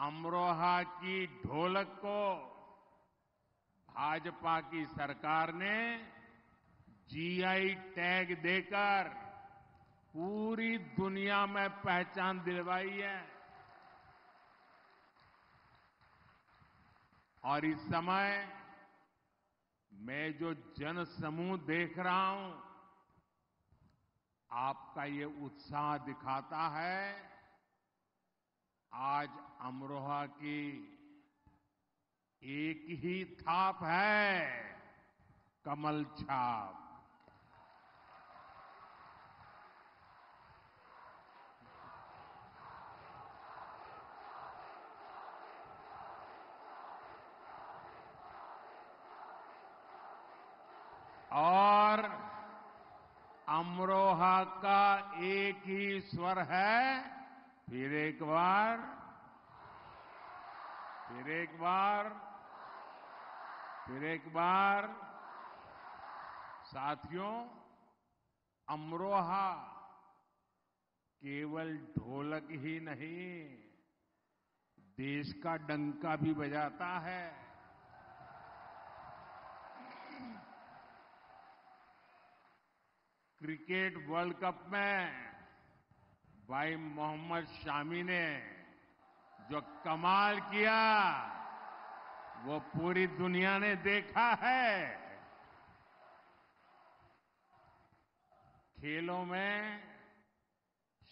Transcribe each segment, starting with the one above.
अमरोहा की ढोलक को भाजपा की सरकार ने जीआई टैग देकर पूरी दुनिया में पहचान दिलवाई है। और इस समय मैं जो जनसमूह देख रहा हूं, आपका ये उत्साह दिखाता है आज अमरोहा की एक ही थाप है, कमल छाप। और अमरोहा का एक ही स्वर है, फिर एक बार, फिर एक बार, फिर एक बार। साथियों, अमरोहा केवल ढोलक ही नहीं, देश का डंका भी बजाता है। क्रिकेट वर्ल्ड कप में भाई मोहम्मद शामी ने जो कमाल किया, वो पूरी दुनिया ने देखा है। खेलों में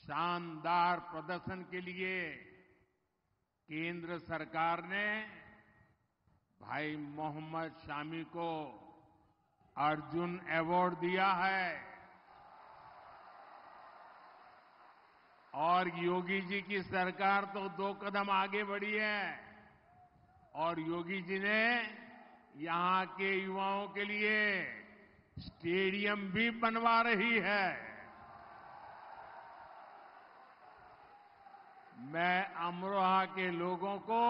शानदार प्रदर्शन के लिए केंद्र सरकार ने भाई मोहम्मद शामी को अर्जुन अवार्ड दिया है। और योगी जी की सरकार तो 2 कदम आगे बढ़ी है और योगी जी ने यहां के युवाओं के लिए स्टेडियम भी बनवा रही है। मैं अमरोहा के लोगों को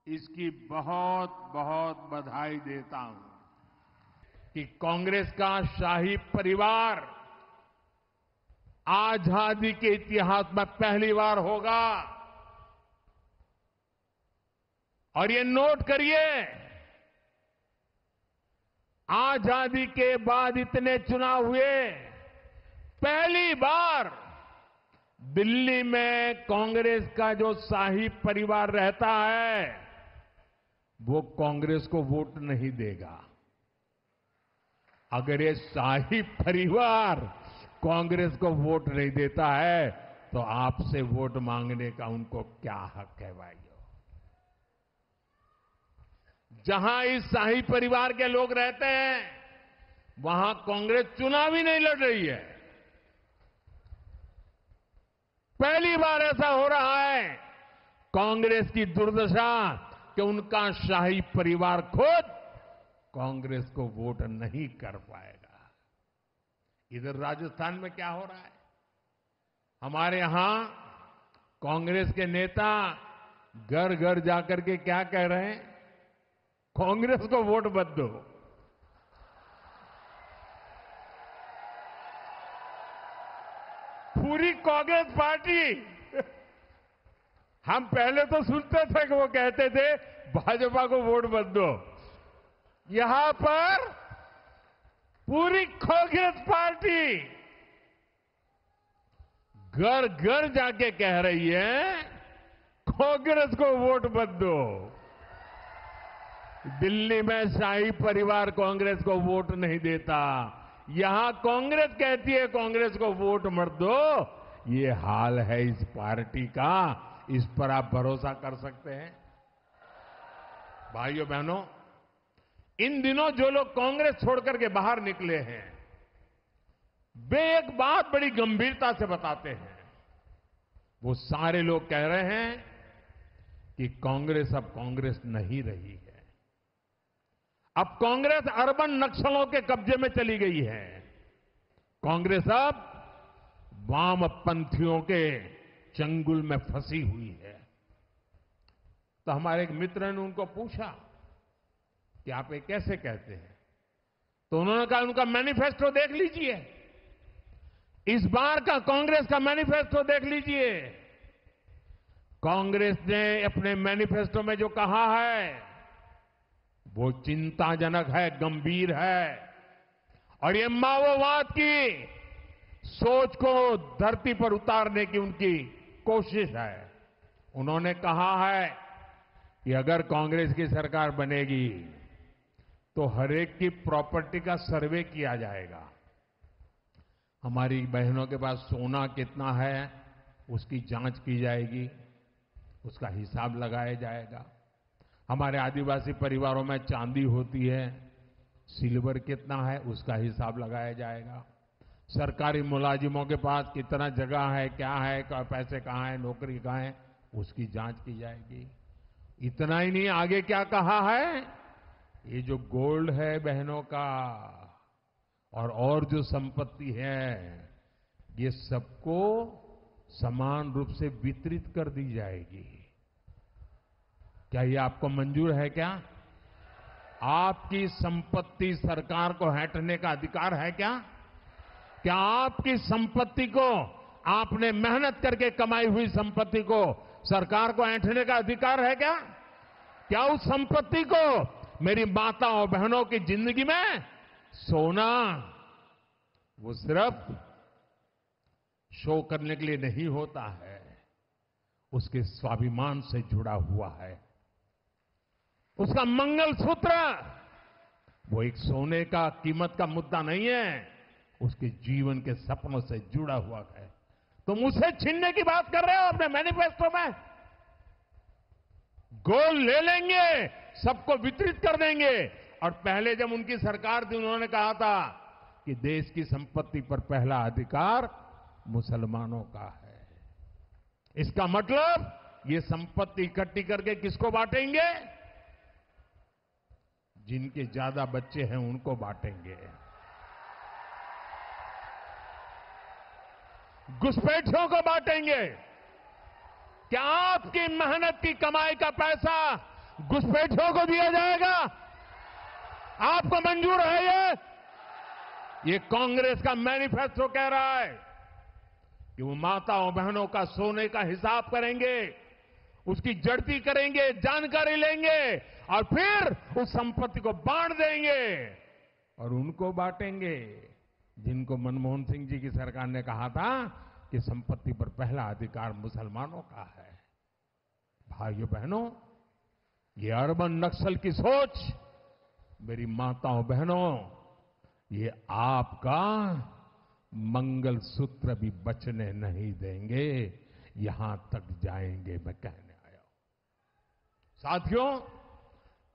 इसकी बहुत बहुत बधाई देता हूं कि कांग्रेस का शाही परिवार आजादी के इतिहास में पहली बार होगा। और ये नोट करिए, आजादी के बाद इतने चुनाव हुए, पहली बार दिल्ली में कांग्रेस का जो शाही परिवार रहता है, वो कांग्रेस को वोट नहीं देगा। अगर ये शाही परिवार कांग्रेस को वोट नहीं देता है, तो आपसे वोट मांगने का उनको क्या हक है भाइयों? जहां इस शाही परिवार के लोग रहते हैं, वहां कांग्रेस चुनाव ही नहीं लड़ रही है। पहली बार ऐसा हो रहा है। कांग्रेस की दुर्दशा कि उनका शाही परिवार खुद कांग्रेस को वोट नहीं कर पाएगा। इधर राजस्थान में क्या हो रहा है? हमारे यहां कांग्रेस के नेता घर घर जाकर के क्या कह रहे हैं? कांग्रेस को वोट मत दो। पूरी कांग्रेस पार्टी, हम पहले तो सुनते थे कि वो कहते थे भाजपा को वोट मत दो। यहां पर पूरी कांग्रेस पार्टी घर घर जाके कह रही है कांग्रेस को वोट मत दो। दिल्ली में शाही परिवार कांग्रेस को वोट नहीं देता, यहां कांग्रेस कहती है कांग्रेस को वोट मत दो। ये हाल है इस पार्टी का, इस पर आप भरोसा कर सकते हैं? भाइयों बहनों, इन दिनों जो लोग कांग्रेस छोड़कर के बाहर निकले हैं, वे एक बात बड़ी गंभीरता से बताते हैं। वो सारे लोग कह रहे हैं कि कांग्रेस अब कांग्रेस नहीं रही है। अब कांग्रेस अर्बन नक्सलों के कब्जे में चली गई है। कांग्रेस अब वामपंथियों के चंगुल में फंसी हुई है। तो हमारे एक मित्र ने उनको पूछा कि आप ये कैसे कहते हैं? तो उन्होंने कहा उनका मैनिफेस्टो देख लीजिए, इस बार का कांग्रेस का मैनिफेस्टो देख लीजिए। कांग्रेस ने अपने मैनिफेस्टो में जो कहा है वो चिंताजनक है, गंभीर है और ये माओवाद की सोच को धरती पर उतारने की उनकी कोशिश है। उन्होंने कहा है कि अगर कांग्रेस की सरकार बनेगी तो हर एक की प्रॉपर्टी का सर्वे किया जाएगा। हमारी बहनों के पास सोना कितना है उसकी जांच की जाएगी, उसका हिसाब लगाया जाएगा। हमारे आदिवासी परिवारों में चांदी होती है, सिल्वर कितना है उसका हिसाब लगाया जाएगा। सरकारी मुलाजिमों के पास कितना जगह है, क्या है, पैसे कहाँ है, नौकरी कहाँ है, उसकी जांच की जाएगी। इतना ही नहीं, आगे क्या कहा है, ये जो गोल्ड है बहनों का और जो संपत्ति है ये सबको समान रूप से वितरित कर दी जाएगी। क्या ये आपको मंजूर है? क्या आपकी संपत्ति सरकार को हड़पने का अधिकार है? क्या आपकी संपत्ति को, आपने मेहनत करके कमाई हुई संपत्ति को सरकार को ऐंठने का अधिकार है? क्या उस संपत्ति को मेरी माताओं बहनों की जिंदगी में सोना वो सिर्फ शो करने के लिए नहीं होता है, उसके स्वाभिमान से जुड़ा हुआ है। उसका मंगलसूत्र वो एक सोने का कीमत का मुद्दा नहीं है, उसके जीवन के सपनों से जुड़ा हुआ है। तुम उसे छीनने की बात कर रहे हो अपने मैनिफेस्टो में। गोल्ड ले लेंगे, सबको वितरित कर देंगे। और पहले जब उनकी सरकार थी उन्होंने कहा था कि देश की संपत्ति पर पहला अधिकार मुसलमानों का है। इसका मतलब ये संपत्ति इकट्ठी करके किसको बांटेंगे? जिनके ज्यादा बच्चे हैं उनको बांटेंगे। घुसपैठियों को बांटेंगे। क्या आपकी मेहनत की कमाई का पैसा घुसपैठियों को दिया जाएगा? आपको मंजूर है? ये कांग्रेस का मैनिफेस्टो कह रहा है कि वो माताओं बहनों का सोने का हिसाब करेंगे, उसकी जड़ती करेंगे, जानकारी लेंगे और फिर उस संपत्ति को बांट देंगे। और उनको बांटेंगे जिनको मनमोहन सिंह जी की सरकार ने कहा था कि संपत्ति पर पहला अधिकार मुसलमानों का है। भाइयों बहनों, ये अर्बन नक्सल की सोच, मेरी माताओं बहनों, ये आपका मंगलसूत्र भी बचने नहीं देंगे, यहां तक जाएंगे, मैं कहने आया हूं। साथियों,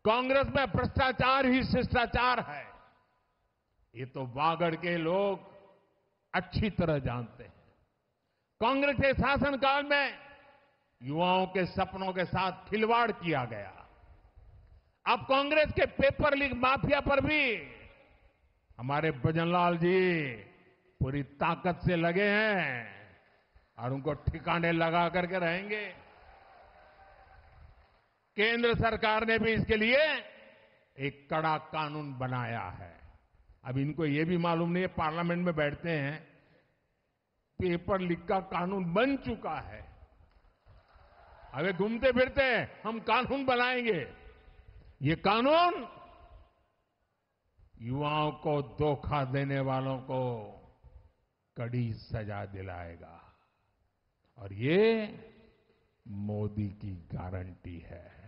कांग्रेस में भ्रष्टाचार ही शिष्टाचार है, ये तो वागड़ के लोग अच्छी तरह जानते हैं। कांग्रेस के शासनकाल में युवाओं के सपनों के साथ खिलवाड़ किया गया। अब कांग्रेस के पेपर लीक माफिया पर भी हमारे भजनलाल जी पूरी ताकत से लगे हैं और उनको ठिकाने लगा करके रहेंगे। केंद्र सरकार ने भी इसके लिए एक कड़ा कानून बनाया है। अब इनको ये भी मालूम नहीं है, पार्लियामेंट में बैठते हैं, पेपर लीक का कानून बन चुका है, अबे घूमते फिरते हैं हम कानून बनाएंगे। ये कानून युवाओं को धोखा देने वालों को कड़ी सजा दिलाएगा और ये मोदी की गारंटी है।